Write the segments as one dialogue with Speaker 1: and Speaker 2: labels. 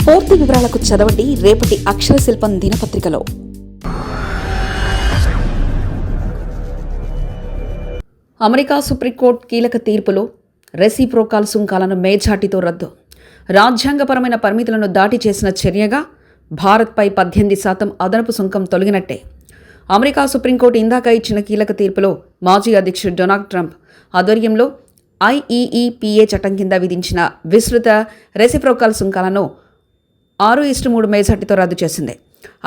Speaker 1: పూర్తి వివరాలకు చదవండి రేపటి అక్షర శిల్పం దినపత్రికలో. అమెరికా సుప్రీంకోర్టు కీలక తీర్పులో రెసిప్రోకాల్ సుంకాలను మేజాటితో రద్దు. రాజ్యాంగపరమైన పరిమితులను దాటి చేసిన చర్యగా భారత్పై 18% అదనపు సుంకం తొలగినట్టే. అమెరికా సుప్రీంకోర్టు ఇందాక ఇచ్చిన కీలక తీర్పులో మాజీ అధ్యక్షుడు డొనాల్డ్ ట్రంప్ ఆధ్వర్యంలో IEEPA చట్టం కింద విధించిన విస్తృత రెసిప్రోకాల్ సుంకాలను 6:3 మేజార్టీతో రద్దు చేసింది.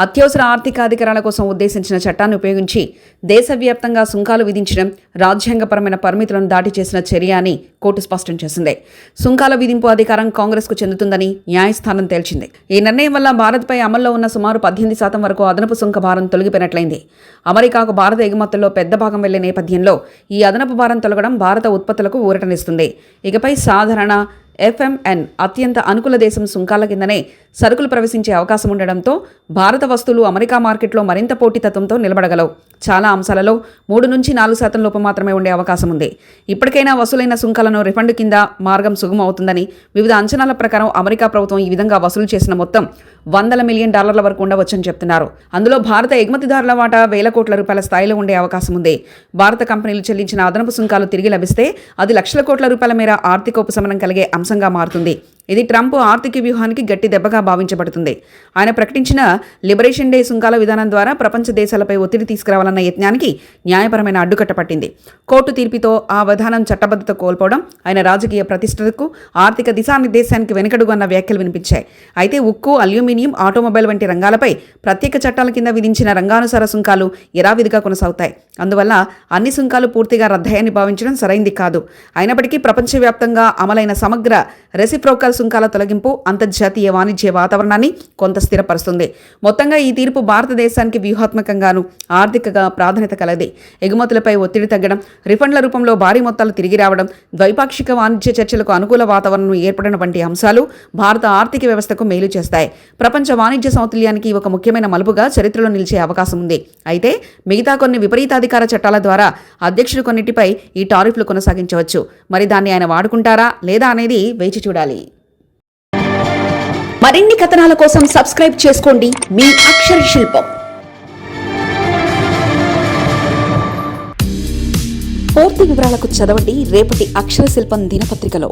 Speaker 1: అత్యవసర ఆర్థిక అధికారాల కోసం ఉద్దేశించిన చట్టాన్ని ఉపయోగించి దేశవ్యాప్తంగా సుంకాలు విధించడం రాజ్యాంగపరమైన పరిమితులను దాటి చేసిన చర్య అని కోర్టు స్పష్టం చేసింది. సుంకాల విధింపు అధికారం కాంగ్రెస్కు చెందుతుందని న్యాయస్థానం తేల్చింది. ఈ నిర్ణయం వల్ల భారత్పై అమల్లో ఉన్న సుమారు 18% వరకు అదనపు సుంక భారం తొలగిపోయినట్లయింది. అమెరికాకు భారత ఎగుమతుల్లో పెద్ద భాగం వెళ్లే నేపథ్యంలో ఈ అదనపు భారం తొలగడం భారత ఉత్పత్తులకు ఊరటనిస్తుంది. ఇకపై సాధారణ FMN అత్యంత అనుకూల దేశం సుంకాల కిందనే సరుకులు ప్రవేశించే అవకాశం ఉండడంతో భారత వస్తువులు అమెరికా మార్కెట్లో మరింత పోటీతత్వంతో నిలబడగలవు. చాలా అంశాలలో 3-4% లోపు మాత్రమే ఉండే అవకాశం ఉంది. ఇప్పటికైనా వసూలైన సుంకాలను రిఫండ్ కింద మార్గం సుగమం అవుతుందని వివిధ అంచనాల ప్రకారం అమెరికా ప్రభుత్వం ఈ విధంగా వసూలు చేసిన మొత్తం $100 మిలియన్ వరకు ఉండవచ్చని చెప్తున్నారు. అందులో భారత ఎగుమతిదారుల వాటా $1,000 కోట్ల స్థాయిలో ఉండే అవకాశం ఉంది. భారత కంపెనీలు చెల్లించిన అదనపు సుంకాలు తిరిగి లభిస్తే అది లక్షల కోట్ల రూపాయల మేర ఆర్థిక ఉపశమనం కలిగే అంశంగా మారుతుంది. ఇది ట్రంప్ ఆర్థిక వ్యూహానికి గట్టి దెబ్బగా భావించబడుతుంది. ఆయన ప్రకటించిన లిబరేషన్ డే సుంకాల విధానం ద్వారా ప్రపంచ దేశాలపై ఒత్తిడి తీసుకురావాలన్న యత్నానికి న్యాయపరమైన అడ్డుకట్ట పట్టింది. కోర్టు తీర్పుతో ఆ విధానం చట్టబద్ధత కోల్పోవడం ఆయన రాజకీయ ప్రతిష్టకు, ఆర్థిక దిశానిర్దేశానికి వెనుకడుగు అన్న వ్యాఖ్యలు వినిపించాయి. అయితే ఉక్కు, అల్యూమినియం, ఆటోమొబైల్ వంటి రంగాలపై ప్రత్యేక చట్టాల కింద విధించిన రంగానుసార సుంకాలు యథావిధిగా కొనసాగుతాయి. అందువల్ల అన్ని సుంకాలు పూర్తిగా రద్దయ్యని భావించడం సరైంది కాదు. అయినప్పటికీ ప్రపంచవ్యాప్తంగా అమలైన సమగ్ర రెసిప్రోకల్ సుంకాల తొలగింపు అంతర్జాతీయ వాణిజ్య వాతావరణాన్ని కొంత స్థిరపరుస్తుంది. మొత్తంగా ఈ తీర్పు భారతదేశానికి వ్యూహాత్మకంగాను, ఆర్థికంగా ప్రాధాన్యత కలది. ఎగుమతులపై ఒత్తిడి తగ్గడం, రిఫండ్ల రూపంలో భారీ మొత్తాలు తిరిగి రావడం, ద్వైపాక్షిక వాణిజ్య చర్చలకు అనుకూల వాతావరణం ఏర్పడిన వంటి అంశాలు భారత ఆర్థిక వ్యవస్థకు మేలు చేస్తాయి. ప్రపంచ వాణిజ్య సమతుల్యానికి ఒక ముఖ్యమైన మలుపుగా చరిత్రలో నిలిచే అవకాశం ఉంది. అయితే మిగతా కొన్ని విపరీతాధికార చట్టాల ద్వారా అధ్యక్షుడు కొన్నిటిపై ఈ టారిఫ్లు కొనసాగించవచ్చు. మరి దాన్ని ఆయన వాడుకుంటారా లేదా అనేది వేచి చూడాలి. మరిన్ని కథనాల కోసం సబ్స్క్రైబ్ చేసుకోండి మీ అక్షర శిల్పం. పూర్తి వివరాలకు చదవండి రేపటి అక్షర శిల్పం దినపత్రికలో.